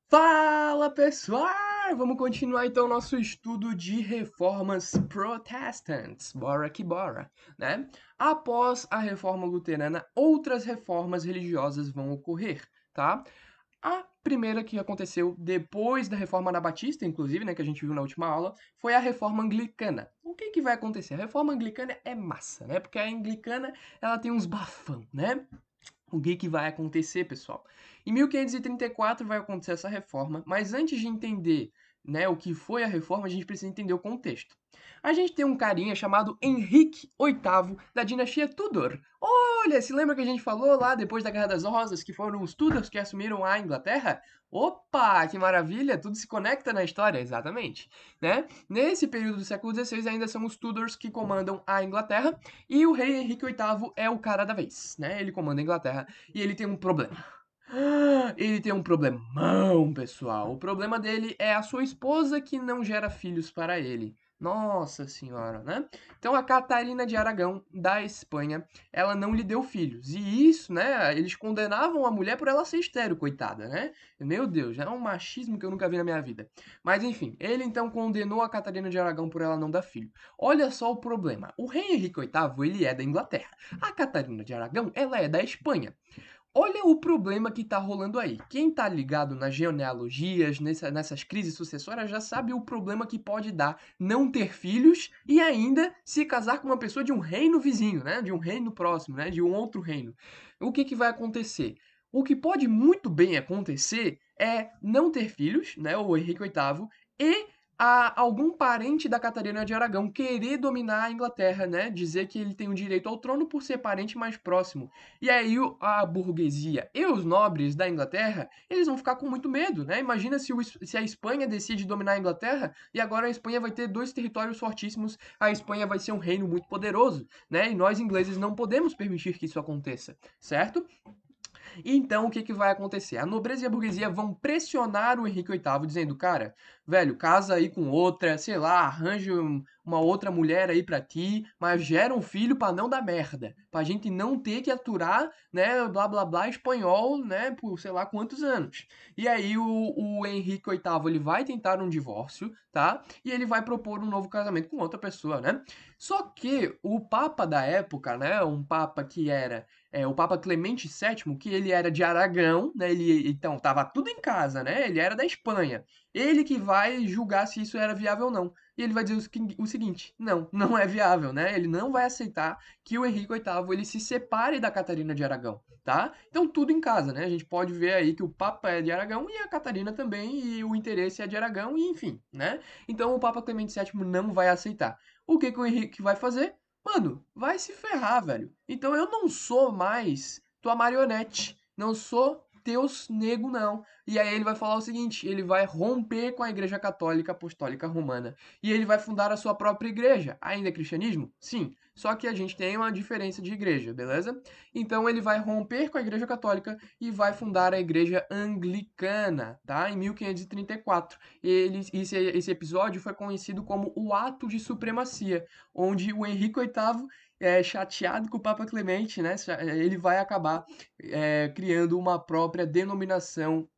Fala pessoal! Vamos continuar então nosso estudo de reformas protestantes. Bora que bora, né? Após a reforma luterana, outras reformas religiosas vão ocorrer, tá? A primeira que aconteceu depois da reforma anabatista, inclusive, né, que a gente viu na última aula, foi a reforma anglicana. O que que vai acontecer? A reforma anglicana é massa, né? Porque a anglicana, ela tem uns bafão, né? O que que vai acontecer, pessoal? Em 1534 vai acontecer essa reforma, mas antes de entender, né, o que foi a reforma, a gente precisa entender o contexto. A gente tem um carinha chamado Henrique VIII da dinastia Tudor. Olha, se lembra que a gente falou lá depois da Guerra das Rosas que foram os Tudors que assumiram a Inglaterra? Opa, que maravilha, tudo se conecta na história, exatamente, né? Nesse período do século XVI ainda são os Tudors que comandam a Inglaterra e o rei Henrique VIII é o cara da vez, né? Ele comanda a Inglaterra e ele tem um problema. Ele tem um problemão, pessoal. O problema dele é a sua esposa que não gera filhos para ele. Nossa senhora, né? Então a Catarina de Aragão, da Espanha, ela não lhe deu filhos. E isso, né? Eles condenavam a mulher por ela ser estéril, coitada, né? Meu Deus, é um machismo que eu nunca vi na minha vida. Mas enfim, ele então condenou a Catarina de Aragão por ela não dar filho. Olha só o problema. O rei Henrique VIII, ele é da Inglaterra. A Catarina de Aragão, ela é da Espanha. Olha o problema que tá rolando aí. Quem tá ligado nas genealogias, nessas crises sucessórias, já sabe o problema que pode dar não ter filhos e ainda se casar com uma pessoa de um reino vizinho, né? De um reino próximo, né? De um outro reino. O que que vai acontecer? O que pode muito bem acontecer é não ter filhos, né? O Henrique VIII, e algum parente da Catarina de Aragão querer dominar a Inglaterra, né? Dizer que ele tem o direito ao trono por ser parente mais próximo. E aí a burguesia e os nobres da Inglaterra, eles vão ficar com muito medo, né? Imagina se a Espanha decide dominar a Inglaterra e agora a Espanha vai ter dois territórios fortíssimos, a Espanha vai ser um reino muito poderoso, né? E nós ingleses não podemos permitir que isso aconteça, certo? Então, o que que vai acontecer? A nobreza e a burguesia vão pressionar o Henrique VIII, dizendo, cara, velho, casa aí com outra, sei lá, arranja uma outra mulher aí pra ti, mas gera um filho pra não dar merda, pra gente não ter que aturar, né, blá blá blá, espanhol, né, por sei lá quantos anos. E aí o Henrique VIII, ele vai tentar um divórcio, tá? E ele vai propor um novo casamento com outra pessoa, né? Só que o papa da época, né, um papa que era o Papa Clemente VII, que ele era de Aragão, né? Ele então tava tudo em casa, né? Ele era da Espanha. Ele que vai julgar se isso era viável ou não. E ele vai dizer o seguinte: não, não é viável, né? Ele não vai aceitar que o Henrique VIII ele se separe da Catarina de Aragão, tá? Então tudo em casa, né? A gente pode ver aí que o Papa é de Aragão e a Catarina também e o interesse é de Aragão e enfim, né? Então o Papa Clemente VII não vai aceitar. O que que o Henrique vai fazer? Mano, vai se ferrar, velho. Então eu não sou mais tua marionete. Não sou teus nego, não. E aí ele vai falar o seguinte: ele vai romper com a Igreja Católica Apostólica Romana. E ele vai fundar a sua própria igreja. Ainda é cristianismo? Sim. Só que a gente tem uma diferença de igreja, beleza? Então ele vai romper com a Igreja Católica e vai fundar a Igreja Anglicana, tá? Em 1534. Esse episódio foi conhecido como o Ato de Supremacia, onde o Henrique VIII, chateado com o Papa Clemente, né, ele vai acabar criando uma própria denominação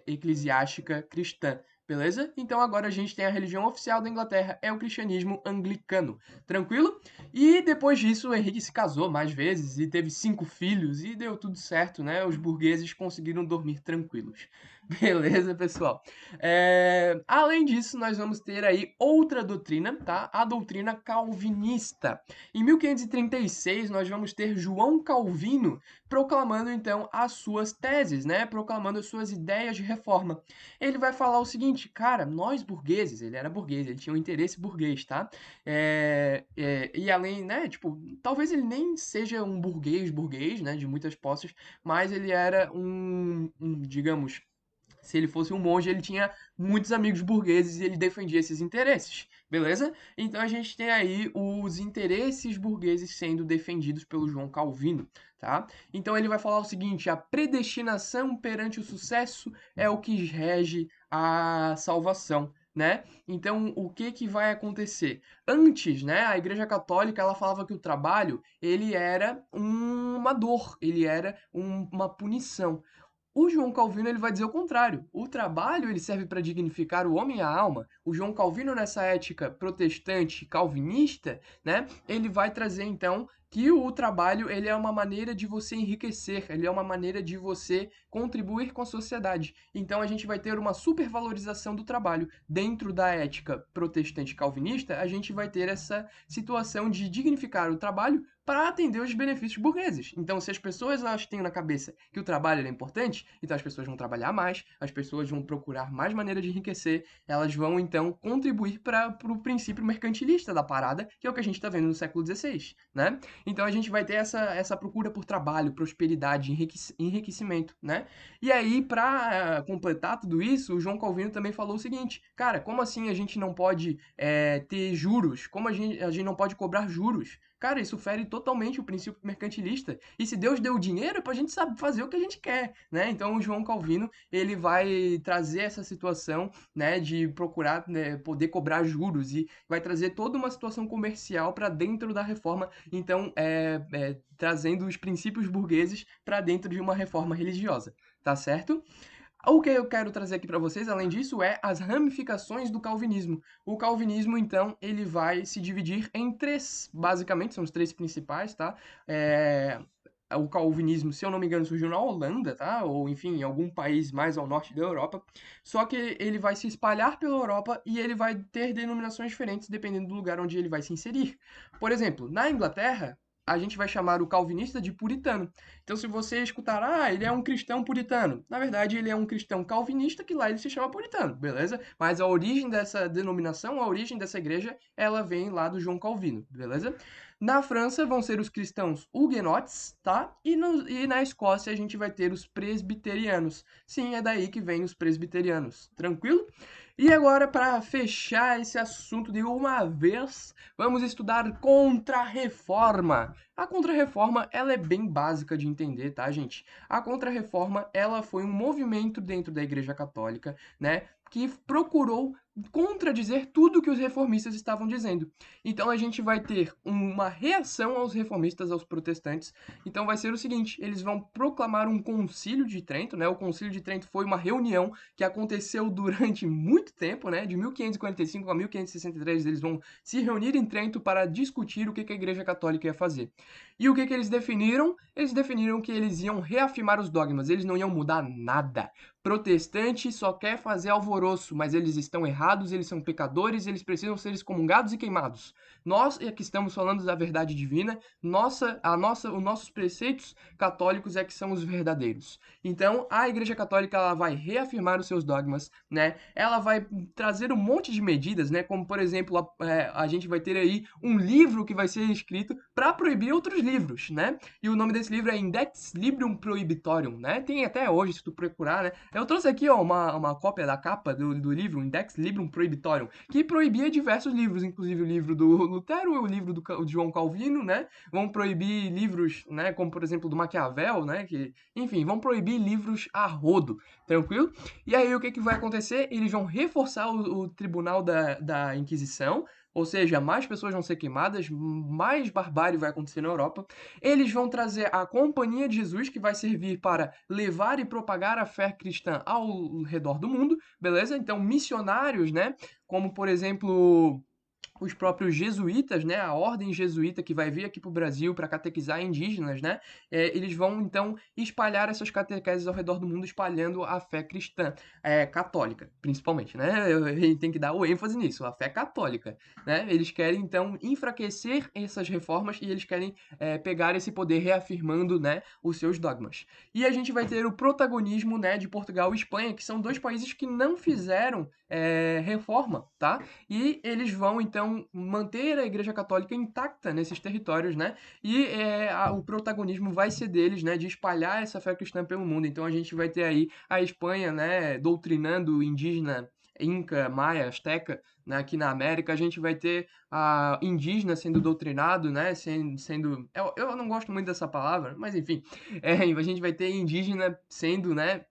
eclesiástica cristã. Beleza? Então agora a gente tem a religião oficial da Inglaterra, é o cristianismo anglicano. Tranquilo? E depois disso, o Henrique se casou mais vezes e teve 5 filhos e deu tudo certo, né? Os burgueses conseguiram dormir tranquilos. Beleza, pessoal? Além disso, nós vamos ter aí outra doutrina, tá? A doutrina calvinista. Em 1536, nós vamos ter João Calvino proclamando então as suas teses, né? Proclamando as suas ideias de reforma. Ele vai falar o seguinte, cara, nós burgueses, ele era burguês, ele tinha um interesse burguês, tá? E além, né? Tipo, talvez ele nem seja um burguês, né? De muitas posses, mas ele era digamos, se ele fosse um monge, ele tinha muitos amigos burgueses e ele defendia esses interesses, beleza? Então a gente tem aí os interesses burgueses sendo defendidos pelo João Calvino, tá? Então ele vai falar o seguinte: a predestinação perante o sucesso é o que rege a salvação. Né? Então, o que que vai acontecer? Antes, né, a Igreja Católica ela falava que o trabalho ele era uma dor, ele era uma punição. O João Calvino ele vai dizer o contrário. O trabalho ele serve para dignificar o homem e a alma. O João Calvino nessa ética protestante calvinista, né, ele vai trazer então que o trabalho ele é uma maneira de você enriquecer, ele é uma maneira de você contribuir com a sociedade. Então a gente vai ter uma supervalorização do trabalho. Dentro da ética protestante calvinista, a gente vai ter essa situação de dignificar o trabalho para atender os benefícios burgueses. Então, se as pessoas elas têm na cabeça que o trabalho é importante, então as pessoas vão trabalhar mais, as pessoas vão procurar mais maneiras de enriquecer, elas vão então contribuir para o princípio mercantilista da parada, que é o que a gente está vendo no século XVI, né? Então a gente vai ter essa procura por trabalho, prosperidade, enriquecimento, né? E aí, para completar tudo isso, o João Calvino também falou o seguinte, cara, como assim a gente não pode ter juros? Como a gente não pode cobrar juros? Cara, isso fere totalmente o princípio mercantilista. E se Deus deu o dinheiro, é pra gente saber fazer o que a gente quer, né? Então o João Calvino, ele vai trazer essa situação, né, de procurar, né, poder cobrar juros e vai trazer toda uma situação comercial para dentro da reforma, então trazendo os princípios burgueses para dentro de uma reforma religiosa, tá certo? O que eu quero trazer aqui para vocês, além disso, é as ramificações do calvinismo. O calvinismo, então, ele vai se dividir em três, basicamente, são os três principais, tá? O calvinismo, se eu não me engano, surgiu na Holanda, tá? Ou, enfim, em algum país mais ao norte da Europa. Só que ele vai se espalhar pela Europa e ele vai ter denominações diferentes dependendo do lugar onde ele vai se inserir. Por exemplo, na Inglaterra, a gente vai chamar o calvinista de puritano. Então, se você escutar, ele é um cristão puritano, na verdade, ele é um cristão calvinista que lá ele se chama puritano, beleza? Mas a origem dessa denominação, a origem dessa igreja, ela vem lá do João Calvino, beleza? Na França vão ser os cristãos huguenotes, tá? E na Escócia a gente vai ter os presbiterianos. Sim, é daí que vem os presbiterianos, tranquilo? E agora, para fechar esse assunto de uma vez, vamos estudar Contra-Reforma. A Contra-Reforma, ela é bem básica de entender, tá, gente? A Contra-Reforma, ela foi um movimento dentro da Igreja Católica, né, que procurou contradizer tudo que os reformistas estavam dizendo. Então a gente vai ter uma reação aos reformistas, aos protestantes. Então vai ser o seguinte, eles vão proclamar um concílio de Trento, né? O concílio de Trento foi uma reunião que aconteceu durante muito tempo, né? De 1545 a 1563, eles vão se reunir em Trento para discutir o que a Igreja Católica ia fazer. E o que eles definiram? Eles definiram que eles iam reafirmar os dogmas, eles não iam mudar nada. Protestante só quer fazer alvoroço, mas eles estão errados, eles são pecadores, eles precisam ser excomungados e queimados. Nós é que estamos falando da verdade divina, os nossos preceitos católicos é que são os verdadeiros. Então, a Igreja Católica ela vai reafirmar os seus dogmas, né? Ela vai trazer um monte de medidas, né? Como por exemplo, a gente vai ter aí um livro que vai ser escrito para proibir outros livros, né? E o nome desse livro é Index Librum Prohibitorium, né? Tem até hoje, se tu procurar, né? Eu trouxe aqui, ó, uma cópia da capa do livro Index Librum Prohibitorium, que proibia diversos livros, inclusive o livro do Lutero e o livro do João Calvino, né? Vão proibir livros, né? Como, por exemplo, do Maquiavel, né? Enfim, vão proibir livros a rodo, tranquilo? E aí, o que vai acontecer? Eles vão reforçar o tribunal da Inquisição, ou seja, mais pessoas vão ser queimadas, mais barbárie vai acontecer na Europa. Eles vão trazer a Companhia de Jesus, que vai servir para levar e propagar a fé cristã ao redor do mundo, beleza? Então, missionários, né? Como, por exemplo, os próprios jesuítas, né, a ordem jesuíta que vai vir aqui para o Brasil para catequizar indígenas, né, eles vão então espalhar essas catequeses ao redor do mundo, espalhando a fé cristã, católica, principalmente, né, a gente tem que dar o ênfase nisso, a fé católica, né, eles querem então enfraquecer essas reformas e eles querem pegar esse poder reafirmando, né, os seus dogmas. E a gente vai ter o protagonismo, né, de Portugal e Espanha, que são dois países que não fizeram reforma, tá? E eles vão, então, manter a Igreja Católica intacta nesses territórios, né? E o protagonismo vai ser deles, né? De espalhar essa fé cristã pelo mundo. Então, a gente vai ter aí a Espanha, né? Doutrinando o indígena Inca, Maia, Azteca, né, aqui na América. A gente vai ter a indígena sendo doutrinado, né? Eu não gosto muito dessa palavra, mas enfim. A gente vai ter indígena sendo, né?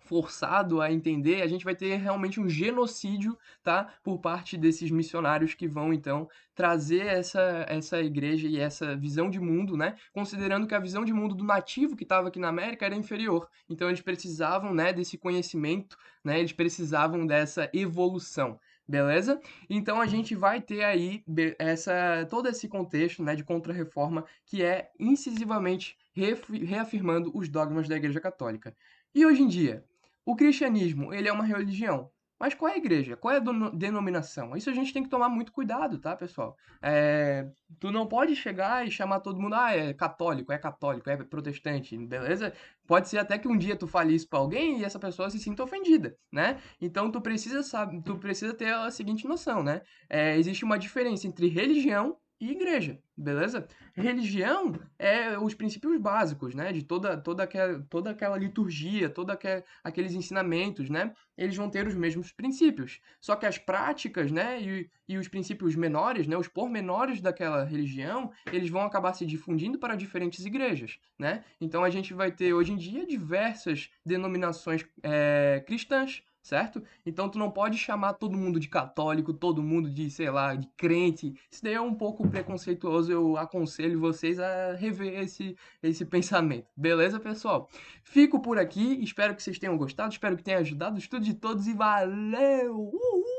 forçado a entender, a gente vai ter realmente um genocídio, tá, por parte desses missionários que vão então trazer essa igreja e essa visão de mundo, né, considerando que a visão de mundo do nativo que estava aqui na América era inferior. Então eles precisavam, né, desse conhecimento, né, eles precisavam dessa evolução. Beleza? Então a gente vai ter aí todo esse contexto, né, de contra-reforma que é incisivamente reafirmando os dogmas da Igreja Católica. E hoje em dia, o cristianismo, ele é uma religião. Mas qual é a igreja? Qual é a denominação? Isso a gente tem que tomar muito cuidado, tá, pessoal? Tu não pode chegar e chamar todo mundo, é católico, é protestante, beleza? Pode ser até que um dia tu fale isso pra alguém e essa pessoa se sinta ofendida, né? Então tu precisa ter a seguinte noção, né? Existe uma diferença entre religião e igreja, beleza? Religião é os princípios básicos, né? De toda aquela liturgia, aqueles ensinamentos, né? Eles vão ter os mesmos princípios. Só que as práticas, né? E os princípios menores, né? Os pormenores daquela religião, eles vão acabar se difundindo para diferentes igrejas, né? Então a gente vai ter hoje em dia diversas denominações cristãs, certo? Então tu não pode chamar todo mundo de católico, todo mundo de, sei lá, de crente. Isso daí é um pouco preconceituoso, eu aconselho vocês a rever esse pensamento. Beleza, pessoal? Fico por aqui, espero que vocês tenham gostado, espero que tenha ajudado o estudo de todos e valeu! Uhul!